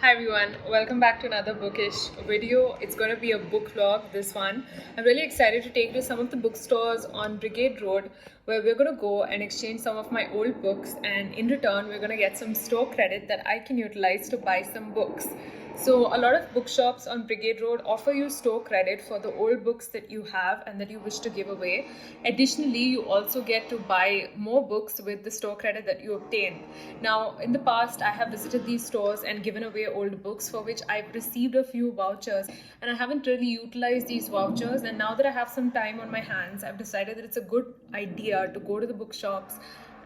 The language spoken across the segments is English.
Hi everyone, welcome back to another Bookish video. It's going to be a book vlog, this one. I'm really excited to take you to some of the bookstores on Brigade Road where we're going to go and exchange some of my old books, and in return we're going to get some store credit that I can utilize to buy some books. So a lot of bookshops on Brigade Road offer you store credit for the old books that you have and that you wish to give away. Additionally, you also get to buy more books with the store credit that you obtain. Now, in the past, I have visited these stores and given away old books for which I've received a few vouchers, and I haven't really utilized these vouchers. And now that I have some time on my hands, I've decided that it's a good idea to go to the bookshops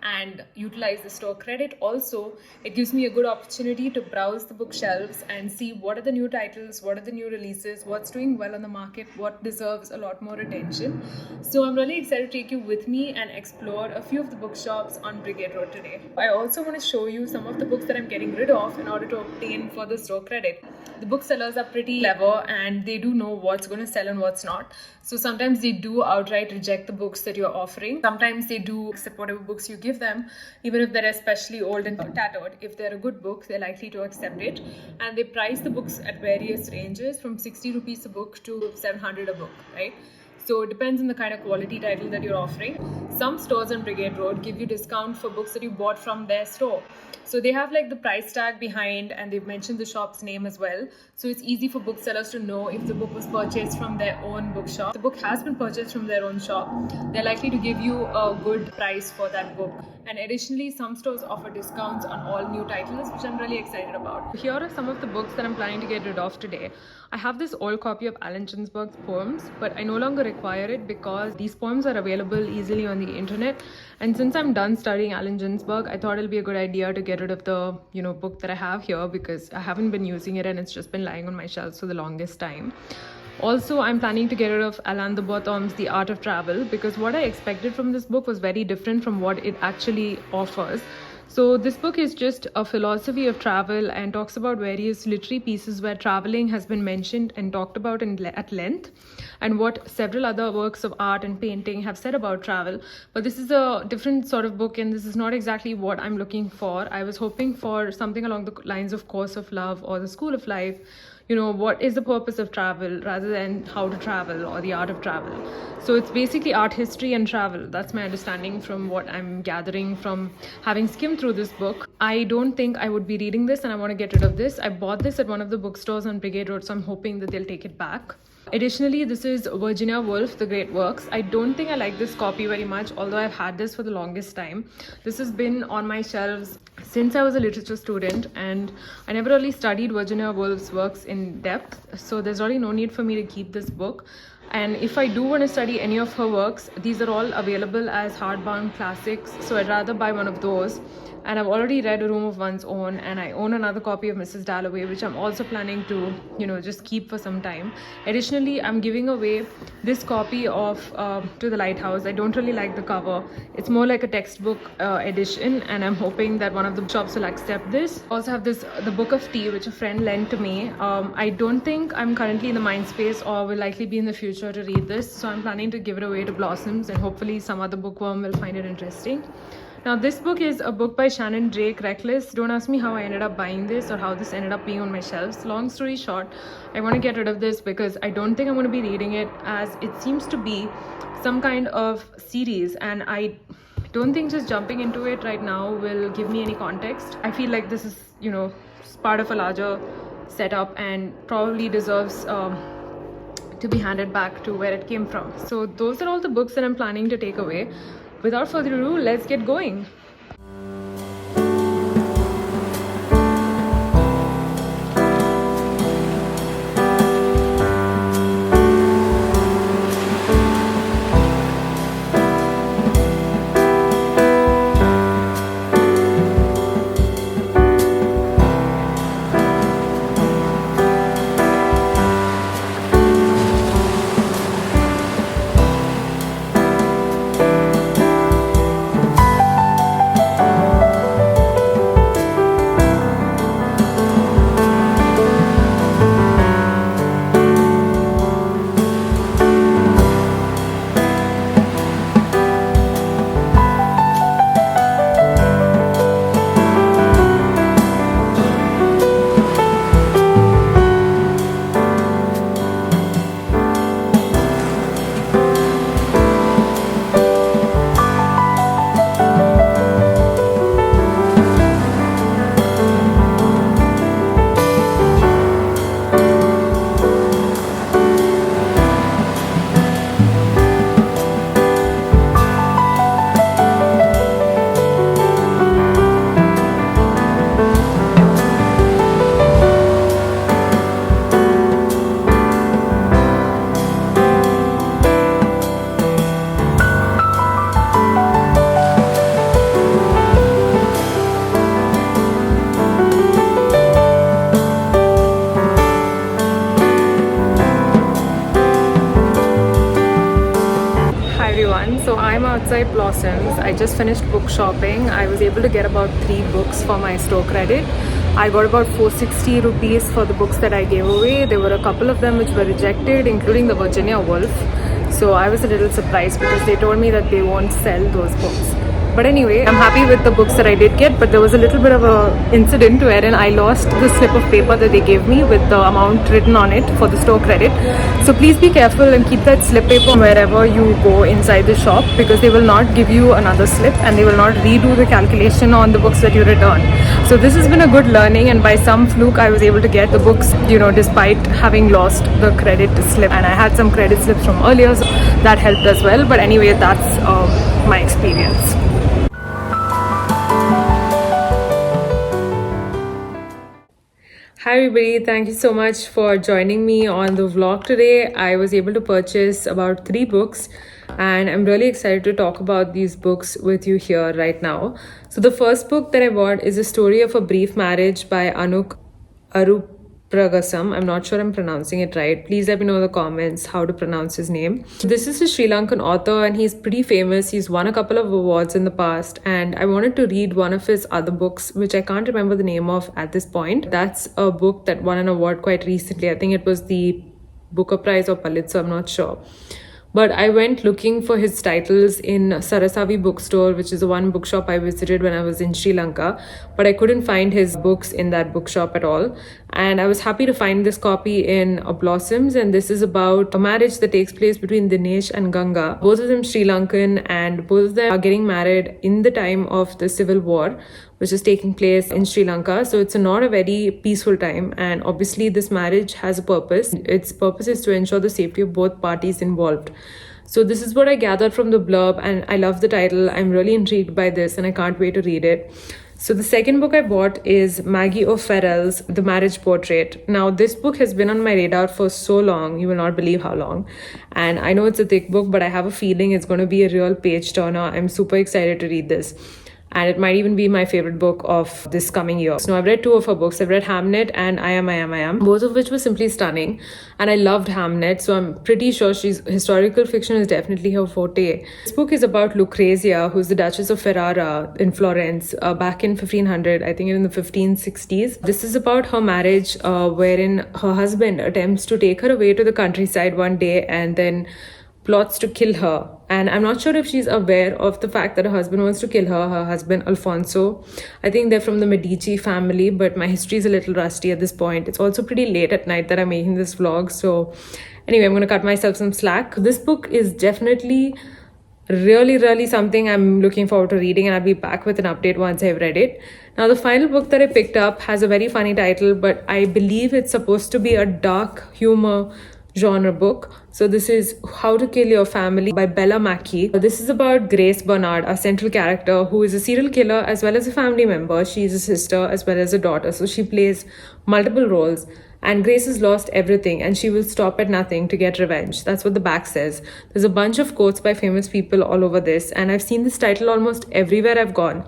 and utilize the store credit. Also, it gives me a good opportunity to browse the bookshelves and see what are the new titles, what are the new releases, what's doing well on the market, what deserves a lot more attention. So I'm really excited to take you with me and explore a few of the bookshops on Brigade Road today. I also want to show you some of the books that I'm getting rid of in order to obtain further store credit. The booksellers are pretty clever and they do know what's going to sell and what's not. So sometimes they do outright reject the books that you're offering. Sometimes they do accept whatever books you give them, even if they're especially old and tattered. If they're a good book, they're likely to accept it. And they price the books at various ranges from 60 rupees a book to 700 a book, right? So it depends on the kind of quality title that you're offering. Some stores on Brigade Road give you discount for books that you bought from their store. So they have like the price tag behind, and they've mentioned the shop's name as well. So it's easy for booksellers to know if the book was purchased from their own bookshop. If the book has been purchased from their own shop, they're likely to give you a good price for that book. And additionally, some stores offer discounts on all new titles, which I'm really excited about. Here are some of the books that I'm planning to get rid of today. I have this old copy of Alan Ginsberg's poems, but I no longer require it because these poems are available easily on the internet. And since I'm done studying Alan Ginsberg, I thought it'll be a good idea to get rid of the book that I have here, because I haven't been using it and it's just been lying on my shelves for the longest time. Also, I'm planning to get rid of Alain de Botton's The Art of Travel, because what I expected from this book was very different from what it actually offers. So this book is just a philosophy of travel and talks about various literary pieces where traveling has been mentioned and talked about at length, and what several other works of art and painting have said about travel. But this is a different sort of book, and this is not exactly what I'm looking for. I was hoping for something along the lines of Course of Love or The School of Life. What is the purpose of travel, rather than how to travel or the art of travel. So it's basically art history and travel. That's my understanding from what I'm gathering from having skimmed through this book. I don't think I would be reading this, and I want to get rid of this. I bought this at one of the bookstores on Brigade Road, so I'm hoping that they'll take it back. Additionally, this is Virginia Woolf, The Great Works. I don't think I like this copy very much, although I've had this for the longest time. This has been on my shelves since I was a literature student, and I never really studied Virginia Woolf's works in depth, so there's really no need for me to keep this book. And if I do want to study any of her works, these are all available as hardbound classics, so I'd rather buy one of those. And I've already read A Room of One's Own, and I own another copy of Mrs. Dalloway, which I'm also planning to, just keep for some time. Additionally, I'm giving away this copy of To the Lighthouse. I don't really like the cover. It's more like a textbook edition, and I'm hoping that one of the shops will accept this. Also have The Book of Tea, which a friend lent to me. I don't think I'm currently in the mind space or will likely be in the future to read this, so I'm planning to give it away to Blossoms, and hopefully some other bookworm will find it interesting. Now, this book is a book by Shannon Drake, Reckless. Don't ask me how I ended up buying this or how this ended up being on my shelves. Long story short, I want to get rid of this because I don't think I'm going to be reading it, as it seems to be some kind of series, and I don't think just jumping into it right now will give me any context. I feel like this is, part of a larger setup and probably deserves to be handed back to where it came from. So those are all the books that I'm planning to take away. Without further ado, let's get going. outside Blossoms. I just finished book shopping. I was able to get about 3 books for my store credit. I got about 460 rupees for the books that I gave away. There were a couple of them which were rejected, including the Virginia Woolf. So I was a little surprised because they told me that they won't sell those books. But anyway, I'm happy with the books that I did get, but there was a little bit of a incident wherein I lost the slip of paper that they gave me with the amount written on it for the store credit. So please be careful and keep that slip paper wherever you go inside the shop, because they will not give you another slip and they will not redo the calculation on the books that you return. So this has been a good learning, and by some fluke I was able to get the books, despite having lost the credit slip, and I had some credit slips from earlier, so that helped as well. But anyway, that's my experience. Hi everybody, thank you so much for joining me on the vlog today. I was able to purchase about 3 books and I'm really excited to talk about these books with you here right now. So the first book that I bought is A Story of a Brief Marriage by Arupragasam. I'm not sure I'm pronouncing it right. Please let me know in the comments how to pronounce his name. This is a Sri Lankan author and he's pretty famous. He's won a couple of awards in the past, and I wanted to read one of his other books, which I can't remember the name of at this point. That's a book that won an award quite recently. I think it was the Booker Prize or Pulitzer, I'm not sure. But I went looking for his titles in Sarasavi Bookstore, which is the one bookshop I visited when I was in Sri Lanka. But I couldn't find his books in that bookshop at all. And I was happy to find this copy in Blossoms. And this is about a marriage that takes place between Dinesh and Ganga. Both of them Sri Lankan, and both of them are getting married in the time of the civil war, which is taking place in Sri Lanka. So it's not a very peaceful time, and obviously this marriage has a purpose. Its purpose is to ensure the safety of both parties involved. So this is what I gathered from the blurb, and I love the title. I'm really intrigued by this and I can't wait to read it. So the second book I bought is Maggie O'Farrell's The Marriage Portrait. Now this book has been on my radar for so long, you will not believe how long. And I know it's a thick book, but I have a feeling it's going to be a real page turner. I'm super excited to read this. And it might even be my favorite book of this coming year. So I've read 2 of her books. I've read Hamnet and I Am, both of which were simply stunning. And I loved Hamnet, so I'm pretty sure historical fiction is definitely her forte. This book is about Lucrezia, who's the Duchess of Ferrara in Florence back in 1500, I think in the 1560s. This is about her marriage wherein her husband attempts to take her away to the countryside one day and then plots to kill her. And I'm not sure if she's aware of the fact that her husband wants to kill her, her husband Alfonso. I think they're from the Medici family, but my history is a little rusty at this point. It's also pretty late at night that I'm making this vlog. So anyway, I'm going to cut myself some slack. This book is definitely really something I'm looking forward to reading, and I'll be back with an update once I've read it. Now the final book that I picked up has a very funny title, but I believe it's supposed to be a dark humor genre book. So this is How to Kill Your Family by Bella Mackie. This is about Grace Bernard, a central character who is a serial killer as well as a family member. She's a sister as well as a daughter, so she plays multiple roles. And Grace has lost everything and she will stop at nothing to get revenge. That's what the back says. There's a bunch of quotes by famous people all over this, and I've seen this title almost everywhere I've gone.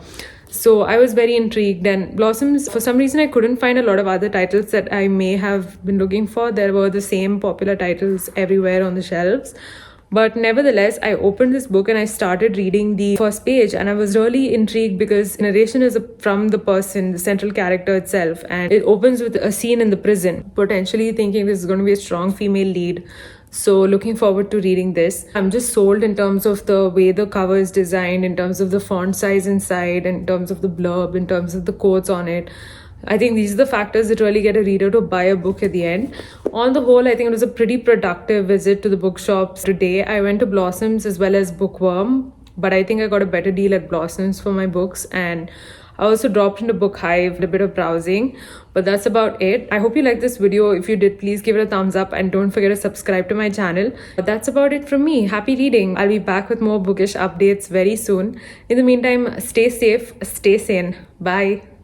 So I was very intrigued. And Blossoms, for some reason I couldn't find a lot of other titles that I may have been looking for. There were the same popular titles everywhere on the shelves. But nevertheless, I opened this book and I started reading the first page, and I was really intrigued because narration is from the person, the central character itself, and it opens with a scene in the prison, potentially thinking this is going to be a strong female lead. So looking forward to reading this. I'm just sold in terms of the way the cover is designed, in terms of the font size inside, in terms of the blurb, in terms of the quotes on it. I think these are the factors that really get a reader to buy a book at the end. On the whole, I think it was a pretty productive visit to the bookshops today. I went to Blossoms as well as Bookworm, but I think I got a better deal at Blossoms for my books, and I also dropped into Book Hive, did a bit of browsing, but that's about it. I hope you liked this video. If you did, please give it a thumbs up and don't forget to subscribe to my channel. But that's about it from me. Happy reading. I'll be back with more bookish updates very soon. In the meantime, stay safe, stay sane. Bye.